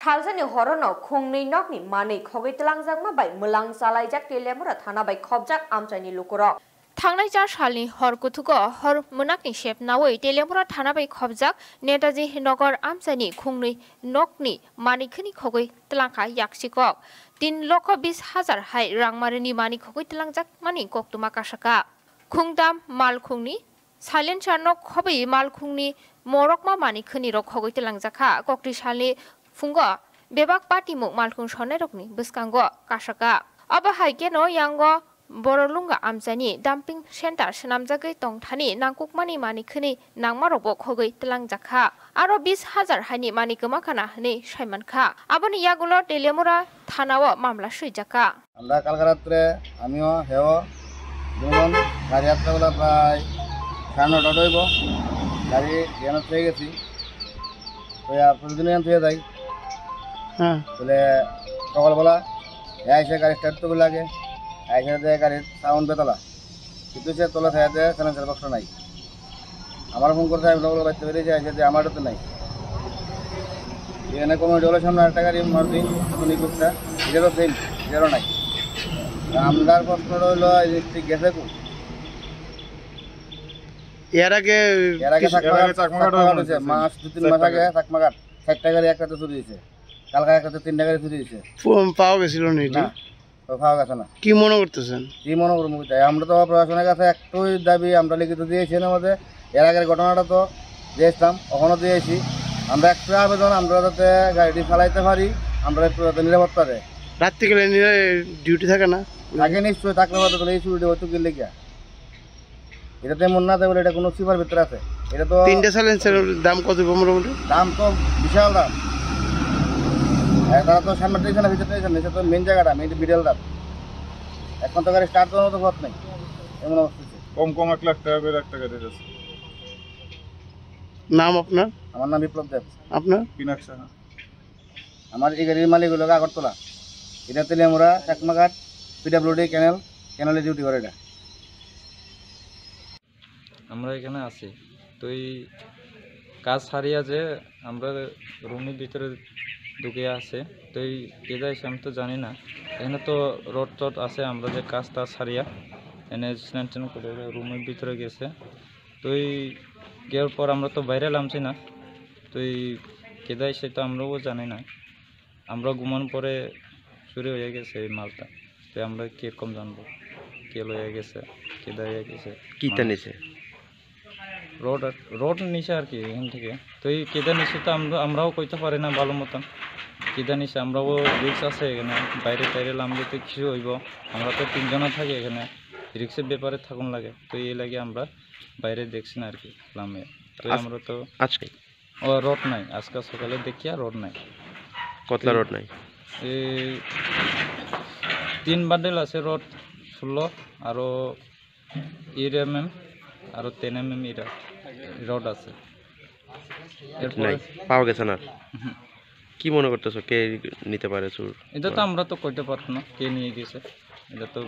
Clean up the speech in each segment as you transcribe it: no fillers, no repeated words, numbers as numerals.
Salsani horono khungni nokni mani khogoi telangjak ma bai mulang salaijak telemura thana bai khobjak amchaini lukurok थांनाय jar सालनि हर कुथुको हर मोनाकनि shape नावै तेलेमपुरा थानाबै खबजाक Netaji नगर आमसानि खुंनै नकनि मानिखनि खगै तलांखा याक्सिकक 3,20,000 हाय रांमारिनि मानि खगै तलांजाक मानि कक्तुमा कासाका खुंदाम मालखुंनि साइलेन्सार नक खबै मालखुंनि मरकमा मानिखनि रक खगै तलांजाखा कक्ति सालनि फुंगो बेबाक पाटिमुक मालखुं सनाय रकनि बसकांगो कासाका अब हायकेनो यांगो Borolunga amjani dumping center senamjagai tongthani nangkukmani manikhini nangmarokbo khogoi telangjaka aro 20,000 haini mani gomakana hne saimankha aboni yagulo telemura thanao mamla suijaka আমরা কালকে রাতে আমিও হেও দুজন গাড়ি যাত্রাগুলো প্রায় 9:30 হইব গাড়ি জ্ঞান হয়ে গেছি তো প্রতিদিন জ্ঞান হয়ে যাই বলে সকালবেলা এসে গাড়ি স্টার্ট করতে লাগে আইসাতে গাড়ির সাউন্ড বেতলা কিন্তু সে তোলা থাকাতে সাইলেন্সার বক্স নাই আমার ফোন করতে আমি লোক বাড়তে পেরেছি আইসাতে আমারও তো নাই এখানে কমিটি হলো সামনে একটা গাড়ি মারুতি নিকুটটা এটারও সেম এটারও নাই আমদার প্রশ্ন রইল ইলেকট্রিক গেছে কো এর আগে মাস 2-3 মাস আগে চাকমাঘাট 60টা গাড়ি একটাতে চুরি হয়েছে কালকে একটাতে 3টা গাড়ি চুরি হয়েছে পাওয়া গেছিল না কি মনে করতেছেন কি মনে করবো আমরা তো প্রশাসনের কাছে একটাই দাবি আমরা লিখিত দিয়েছি আমাদের এর আগের ঘটনাটা তো দিয়েছিলাম ওখানে দিয়েছি আমরা একটু আবেদন আমরা যাতে গাড়িটি চালাইতে পারি আমরা একটু যাতে নিরাপত্তা দেয় রাত্রি গেলে ডিউটি থাকে না আগে নিশ্চয়ই থাকলে তাহলে এই ছুটি হয়তো কিনলে গিয়া এটা তো এমন না বলে এটা কোনো সিফার ভিতরে আছে এটা তো 3টা সাইলেন্সের দাম কত মোটামুটি দাম তো বিশাল দাম তারা তো সামনে স্টেশনের ভিতরে নিচে তো মেন জায়গাটা মেন বিডেল দাম এখন তো গাড়ি স্টার্ট করার মতো পথ নেই এমন অবস্থা কম 1 লাখ টাকা করে একটা গাড়ি আছে নাম আপনার আমার নাম বিপ্লব দেব আপনার পিনাক সাহা আমার এই গাড়ির মালিক হলো আগরতলা এটা তেলিয়ামুড়া চাকমাঘাট পিডব্লিউডি ক্যানেলে ডিউটি করে এটা আমরা এখানে আছি তো এই কাজ সারিয়া যে আমরা রুমের ভিতরে ঢুকে আছে তো এই কেদা এসে আমি তো জানি না এখানে তো রড টড আছে আমরা যে কাজটা সারিয়া এনে স্নান করে রুমের ভিতরে গেছে তো এই গিয়ার পর আমরা তো বাইরে নামছি না তো এই কেদা এসে তো আমরাও জানি না আমরা ঘুমানোর পরে চুরি হয়ে গেছে এই মালটা তো আমরা কীরকম জানবো কে লয়ে গেছে কেদা হয়ে গেছে কিটা নিছে রড নিচে আর কি এখান থেকে তো এই কেদা নিচে তো আমরাও কইতে পারি না ভালো মতন কেদা নিচে আমরাও রিক্স আছে এখানে বাইরে টাইরে নামলে তো কিছু হইব আমরা তো 3 জন থাকি এখানে রিক্সের ব্যাপারে থাকুন লাগে তো এই লাগে আমরা বাইরে দেখছি না আর কি নামে তো আমরা তো আজকে রড নাই আজকে সকালে দেখি আর রড নাই কতলা রড নাই এই 3 বান্ডেল আছে রড 16 আর এরএমএম আর 10 mm এর রড আছে নাই পাওয়া গেছে না কি মনে করতেছো কে নিতে পারে চোর এটা তো আমরা তো কইতে পারবো না কে নিয়ে গেছে এটা তো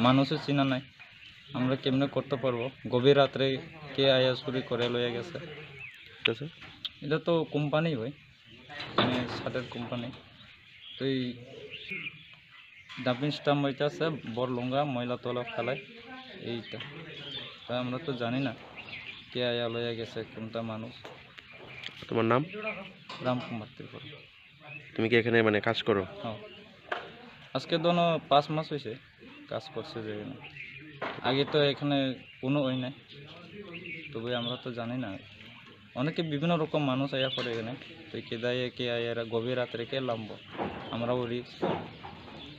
মানুষের চিনা নাই আমরা কেমনে করতে পারবো গভীর রাতে কে আয়া চুরি করে লয়ে গেছে এটা তো কোম্পানি ভাই মানে শার্টের কোম্পানি তো এই ডাম্পিং স্টাম্প হইতে আছে বরলুঙ্গা ময়লা তোলা ফেলায় এইটা তাই আমরা তো জানি না কে আয়া লয়ে গেছে কোনটা মানুষ তোমার নাম রামকুমার ত্রিপুরা তুমি কি এখানে মানে কাজ করো হ্যাঁ আজকে দোনো 5 মাস হয়েছে কাজ করছে যে আগে তো এখানে কোনো ওই নাই তবে আমরা তো জানি না অনেকে বিভিন্ন রকম মানুষ আয়া পড়ে এখানে তো কেদায়ে কে আয়া গভীর রাত্রে কে নামবো আমরাও রিক্স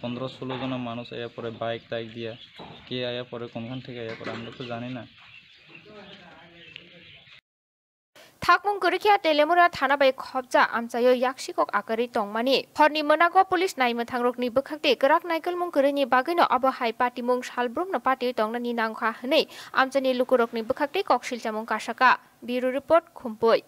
15-16 জন মানুষ আয়া পড়ে বাইক টাইক দিয়া কে আয়া পড়ে কোনখান থেকে আয়া পড়ে আমরা তো জানি না থাকমুং গরিখিয়া তেলেমুরা থানা bai khobja amchayo yaksikok akari tongmani horni monago police naima thangrokni bokakte grak naikal mung gorini bagino abo hai party mung salbrumno party tongnani nangkha hnei amchani lukurokni bokakte koksil chamung kasaka bureau report khumpoi